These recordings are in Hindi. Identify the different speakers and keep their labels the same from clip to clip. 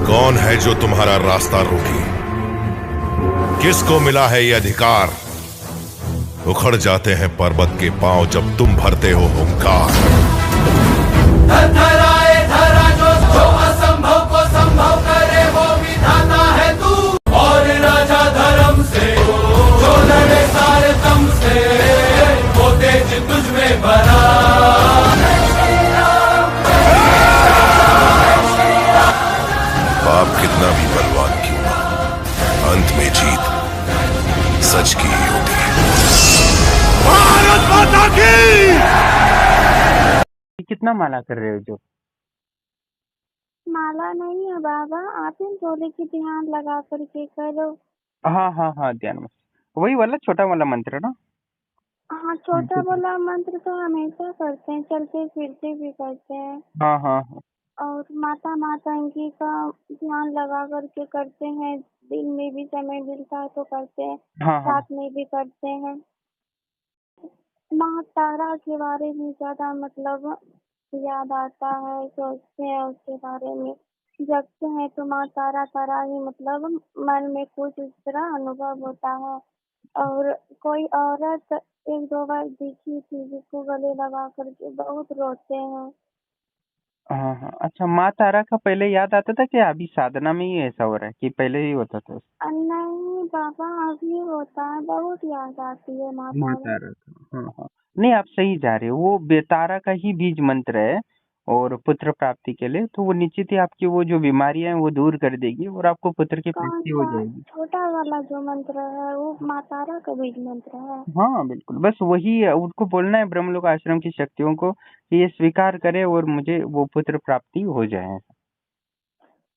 Speaker 1: कौन है जो तुम्हारा रास्ता रोके? किसको मिला है ये अधिकार? उखड़ जाते हैं पर्वत के पांव जब तुम भरते हो हुंकार।
Speaker 2: धराए धरा जो असंभव को संभव करे वो विधाता है तू। और राजा धर्म से जो लड़े सारे दम से वो तेज तुझ में भरा।
Speaker 1: पाप कितना भी बलवान क्यों ना, अंत में जीत सच की ही होती है। भारत माता की!
Speaker 3: कितना माला कर रहे हो जो?
Speaker 4: माला नहीं है बाबा, आप ही बोले कि ध्यान लगा करके करो।
Speaker 3: हाँ हाँ हाँ, ध्यान में वही वाला छोटा वाला मंत्र ना।
Speaker 4: हाँ, छोटा वाला मंत्र तो हमेशा करते हैं, चलते फिरते भी करते हैं।
Speaker 3: हाँ हाँ हाँ
Speaker 4: और माता मातंगी का ध्यान लगा करके करते हैं, दिन में भी समय मिलता है तो करते हैं,
Speaker 3: हाँ हाँ।
Speaker 4: रात में भी करते हैं। माँ तारा के बारे में ज्यादा मतलब याद आता है, सोचते हैं उसके बारे में, जगते हैं तो माँ तारा तारा ही मतलब मन में कुछ इस तरह अनुभव होता है। और कोई औरत एक दो बार दिखी थी जिसको गले लगा करके बहुत रोते हैं।
Speaker 3: हाँ हाँ, अच्छा माँ तारा का पहले याद आता था कि अभी साधना में ही ऐसा हो रहा है कि पहले ही होता था?
Speaker 4: नहीं बाबा, अभी होता है, बहुत याद आती है माँ
Speaker 3: माँ
Speaker 4: तारा।
Speaker 3: तारा का, हाँ हाँ। नहीं, आप सही जा रहे हो, वो बेतारा का ही बीज मंत्र है और पुत्र प्राप्ति के लिए। तो वो निश्चित ही आपकी वो जो बीमारियां हैं वो दूर कर देगी और आपको पुत्र की
Speaker 4: कौन
Speaker 3: प्राप्ति हो
Speaker 4: सा
Speaker 3: जाएगी।
Speaker 4: छोटा वाला जो मंत्र है वो माँ तारा का बीज मंत्र है?
Speaker 3: हाँ बिल्कुल, बस वही है, उनको बोलना है ब्रह्मलोक आश्रम की शक्तियों को कि ये स्वीकार करे और मुझे वो पुत्र प्राप्ति हो जाए।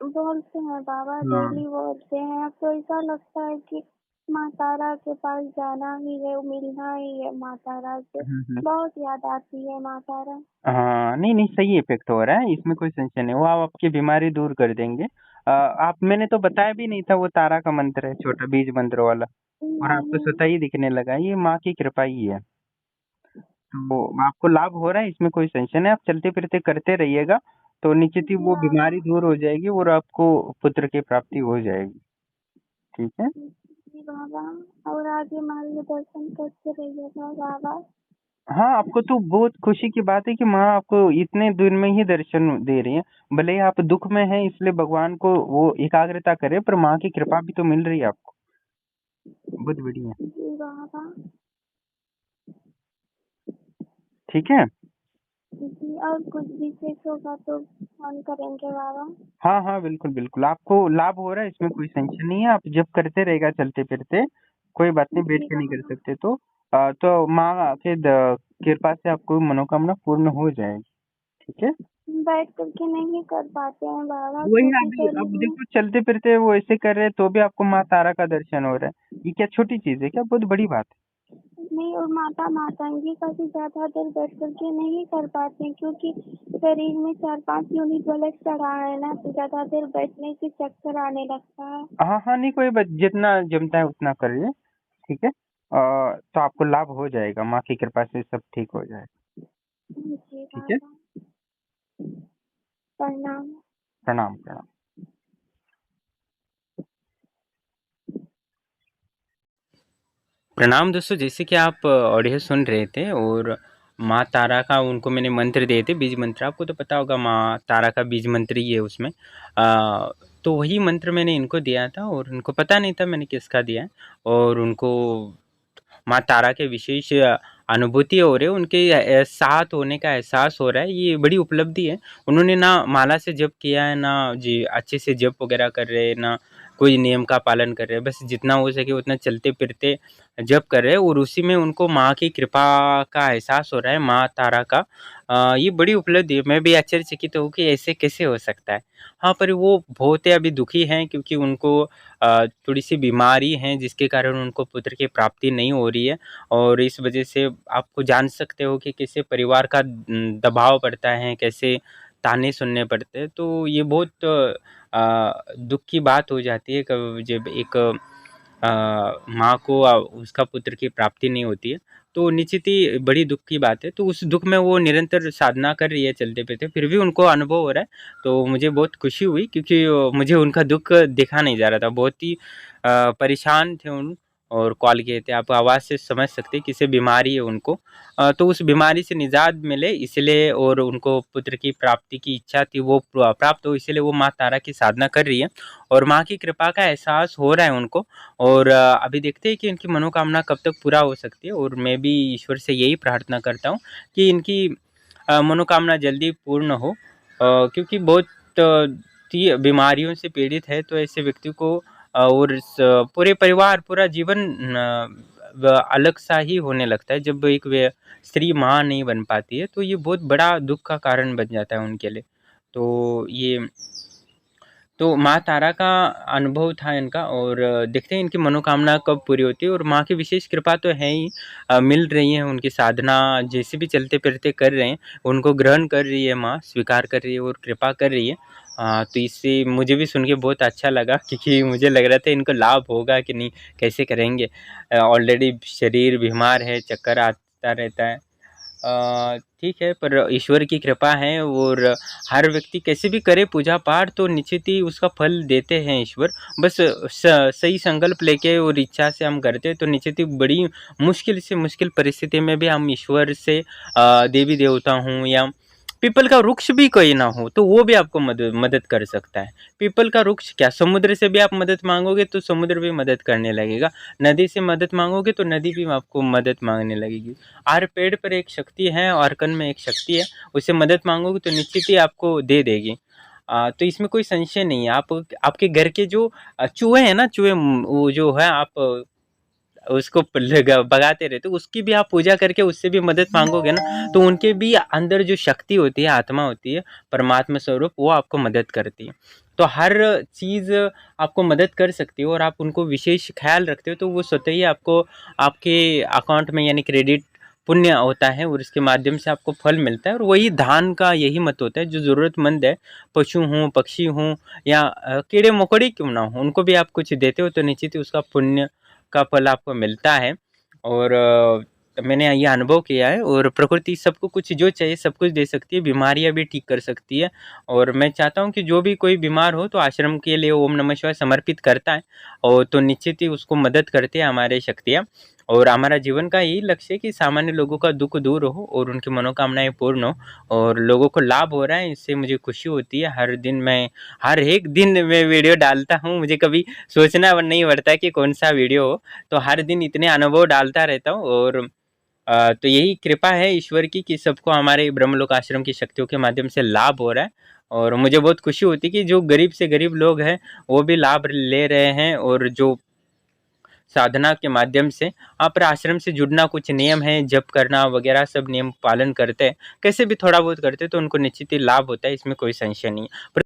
Speaker 4: बोलते हैं बाबा,
Speaker 3: हाँ।
Speaker 4: डेली बोलते हैं। अब तो ऐसा लगता है कि माँ तारा के पास जाना ही है, मिलना ही है माँ तारा से। बहुत याद आती है माँ तारा।
Speaker 3: हाँ, नहीं नहीं, सही इफेक्ट हो रहा है, इसमें कोई संशय नहीं। वो आप आपकी बीमारी दूर कर देंगे। आप, मैंने तो बताया भी नहीं था, वो तारा का मंत्र है, छोटा बीज मंत्र वाला, और आपको
Speaker 4: नहीं,
Speaker 3: स्वतः ही दिखने लगा। ये माँ की कृपा ही है। तो आपको लाभ हो रहा है, इसमें कोई संशय नहीं। आप चलते फिरते करते रहिएगा तो निश्चित ही
Speaker 4: जी
Speaker 3: वो
Speaker 4: बाबा।
Speaker 3: बीमारी दूर हो जाएगी और आपको पुत्र की प्राप्ति हो जाएगी। ठीक है।
Speaker 4: जी बाबा, और आगे मार्गदर्शन करते रहिएगा बाबा।
Speaker 3: हाँ, आपको तो बहुत खुशी की बात है कि माँ आपको इतने दिन में ही दर्शन दे रही है। भले ही आप दुख में हैं, इसलिए भगवान को वो एकाग्रता करे, पर माँ की कृपा भी तो मिल रही है आपको। बहुत बढ़िया।
Speaker 4: जी बाबा।
Speaker 3: ठीक है।
Speaker 4: जी, और कुछ विशेष होगा तो फोन करेंगे बाबा।
Speaker 3: हाँ हाँ, बिल्कुल बिल्कुल, आपको लाभ हो रहा है, इसमें कोई संशय नहीं है। आप जब करते रहेगा चलते फिरते, कोई बात नहीं, बैठ
Speaker 4: जी
Speaker 3: के नहीं कर
Speaker 4: बाबा।
Speaker 3: सकते तो माँ के कृपा से आपको मनोकामना पूर्ण हो जाएगी। ठीक है।
Speaker 4: बैठ करके नहीं कर पाते हैं बाबा,
Speaker 3: वही,
Speaker 4: क्योंकि
Speaker 3: अभी
Speaker 4: शरीर
Speaker 3: अब
Speaker 4: में
Speaker 3: देखो चलते फिरते वो ऐसे कर रहे हैं तो भी आपको माँ तारा का दर्शन हो रहा है। ये क्या छोटी चीज है क्या? बहुत बड़ी बात है।
Speaker 4: नहीं, और माता मातंगी का भी ज्यादा देर बैठ करके नहीं कर पाते हैं, क्योंकि शरीर में 4-5 यूनिट ब्लड चढ़ा है ना, तो ज्यादा देर बैठने से चक्कर आने लगता है।
Speaker 3: हाँ हाँ, नहीं कोई बात, जितना जमता है उतना करिए। ठीक है। तो आपको लाभ हो जाएगा, माँ की कृपा से सब ठीक हो जाएगा।
Speaker 4: जी
Speaker 3: ठीक है।
Speaker 4: बाबा, प्रणाम।
Speaker 3: प्रणाम प्रणाम। प्रणाम दोस्तों, जैसे कि आप ऑडियो सुन रहे थे और माँ तारा का उनको मैंने मंत्र दिए थे, बीज मंत्र। आपको तो पता होगा माँ तारा का बीज मंत्र ही है उसमें। तो वही मंत्र मैंने इनको दिया था और उनको पता नहीं था मैंने किसका दिया है। और उनको माँ तारा के विशेष अनुभूति हो रही है, उनके साथ होने का एहसास हो रहा है। ये बड़ी उपलब्धि है। उन्होंने ना माला से जप किया है, ना जी अच्छे से जप वगैरह कर रहे हैं, ना कोई नियम का पालन कर रहे हैं। बस जितना हो सके उतना चलते फिरते जप कर रहे हैं और उसी में उनको माँ की कृपा का एहसास हो रहा है, माँ तारा का। ये बड़ी उपलब्धि है। मैं भी आश्चर्यचकित हूँ कि ऐसे कैसे हो सकता है। हाँ, पर वो बहुत ही अभी दुखी हैं क्योंकि उनको थोड़ी सी बीमारी है जिसके कारण उनको पुत्र की प्राप्ति नहीं हो रही है। और इस वजह से आपको जान सकते हो कि कैसे परिवार का दबाव पड़ता है, कैसे ताने सुनने पड़ते हैं। तो ये बहुत दुख की बात हो जाती है जब एक माँ को उसका पुत्र की प्राप्ति नहीं होती है। तो निश्चित ही बड़ी दुःख की बात है। तो उस दुःख में वो निरंतर साधना कर रही है चलते-फिरते, फिर भी उनको अनुभव हो रहा है, तो मुझे बहुत खुशी हुई क्योंकि मुझे उनका दुःख देखा नहीं जा रहा था। बहुत ही परेशान थे उन और कॉल किए थे। आप आवाज़ से समझ सकते हैं किसे बीमारी है उनको। तो उस बीमारी से निजात मिले इसलिए और उनको पुत्र की प्राप्ति की इच्छा थी वो प्राप्त हो इसलिए वो माँ तारा की साधना कर रही है और माँ की कृपा का एहसास हो रहा है उनको। और अभी देखते हैं कि इनकी मनोकामना कब तक पूरा हो सकती है और मैं भी ईश्वर से यही प्रार्थना करता हूँ कि इनकी मनोकामना जल्दी पूर्ण हो, क्योंकि बहुत बीमारियों से पीड़ित है, तो ऐसे व्यक्ति को और पूरे परिवार पूरा जीवन अलग सा ही होने लगता है जब एक स्त्री माँ नहीं बन पाती है, तो ये बहुत बड़ा दुख का कारण बन जाता है उनके लिए। तो माँ तारा का अनुभव था इनका और देखते हैं इनकी मनोकामना कब पूरी होती है और माँ की विशेष कृपा तो है ही, मिल रही है। उनकी साधना जैसे भी चलते फिरते कर रहे हैं, उनको ग्रहण कर रही है माँ, स्वीकार कर रही है और कृपा कर रही है। तो इससे मुझे भी सुन के बहुत अच्छा लगा क्योंकि मुझे लग रहा था इनको लाभ होगा कि नहीं, कैसे करेंगे। ऑलरेडी शरीर बीमार है, चक्कर आता रहता है। ठीक है, पर ईश्वर की कृपा है और हर व्यक्ति कैसे भी करे पूजा पाठ तो निश्चित ही उसका फल देते हैं ईश्वर। बस सही संकल्प लेके और इच्छा से हम करते हैं तो निश्चित ही बड़ी मुश्किल से मुश्किल परिस्थिति में भी हम ईश्वर से देवी देवता हूँ या पीपल का वृक्ष भी कोई ना हो तो वो भी आपको मदद कर सकता है। पीपल का वृक्ष क्या, समुद्र से भी आप मदद मांगोगे तो समुद्र भी मदद करने लगेगा, नदी से मदद मांगोगे तो नदी भी आपको मदद मांगने लगेगी। हर पेड़ पर एक शक्ति है और कण में एक शक्ति है, उससे मदद मांगोगे तो निश्चित ही आपको दे देगी। तो इसमें कोई संशय नहीं है। आप आपके घर के जो चूहे हैं ना, चूहे वो जो है आप उसको भगाते रहते, उसकी भी आप पूजा करके उससे भी मदद मांगोगे ना तो उनके भी अंदर जो शक्ति होती है, आत्मा होती है, परमात्मा स्वरूप, वो आपको मदद करती है। तो हर चीज़ आपको मदद कर सकती है और आप उनको विशेष ख्याल रखते हो तो वो स्वतः ही आपको आपके अकाउंट में यानी क्रेडिट पुण्य होता है और इसके माध्यम से आपको फल मिलता है। और वही दान का यही मत होता है, जो ज़रूरतमंद है, पशु हों, पक्षी हों या कीड़े मकोड़े क्यों ना हो, उनको भी आप कुछ देते हो तो निश्चित ही उसका पुण्य का फल आपको मिलता है। और मैंने ये अनुभव किया है और प्रकृति सबको कुछ जो चाहिए सब कुछ दे सकती है, बीमारियां भी ठीक कर सकती है। और मैं चाहता हूं कि जो भी कोई बीमार हो तो आश्रम के लिए ओम नमः शिवाय समर्पित करता है और तो निश्चित ही उसको मदद करते हैं हमारे शक्तियाँ। और हमारा जीवन का यही लक्ष्य है कि सामान्य लोगों का दुख दूर हो और उनकी मनोकामनाएं पूर्ण हो और लोगों को लाभ हो रहा है, इससे मुझे खुशी होती है। हर एक दिन मैं वीडियो डालता हूँ, मुझे कभी सोचना नहीं पड़ता कि कौन सा वीडियो हो, तो हर दिन इतने अनुभव डालता रहता हूँ। और तो यही कृपा है ईश्वर की कि सबको हमारे ब्रह्मलोक आश्रम की शक्तियों के माध्यम से लाभ हो रहा है। और मुझे बहुत खुशी होती है कि जो गरीब से गरीब लोग हैं वो भी लाभ ले रहे हैं और जो साधना के माध्यम से पर आश्रम से जुड़ना, कुछ नियम है, जप करना वगैरह सब नियम पालन करते हैं, कैसे भी थोड़ा बहुत करते हैं तो उनको निश्चित ही लाभ होता है, इसमें कोई संशय नहीं है।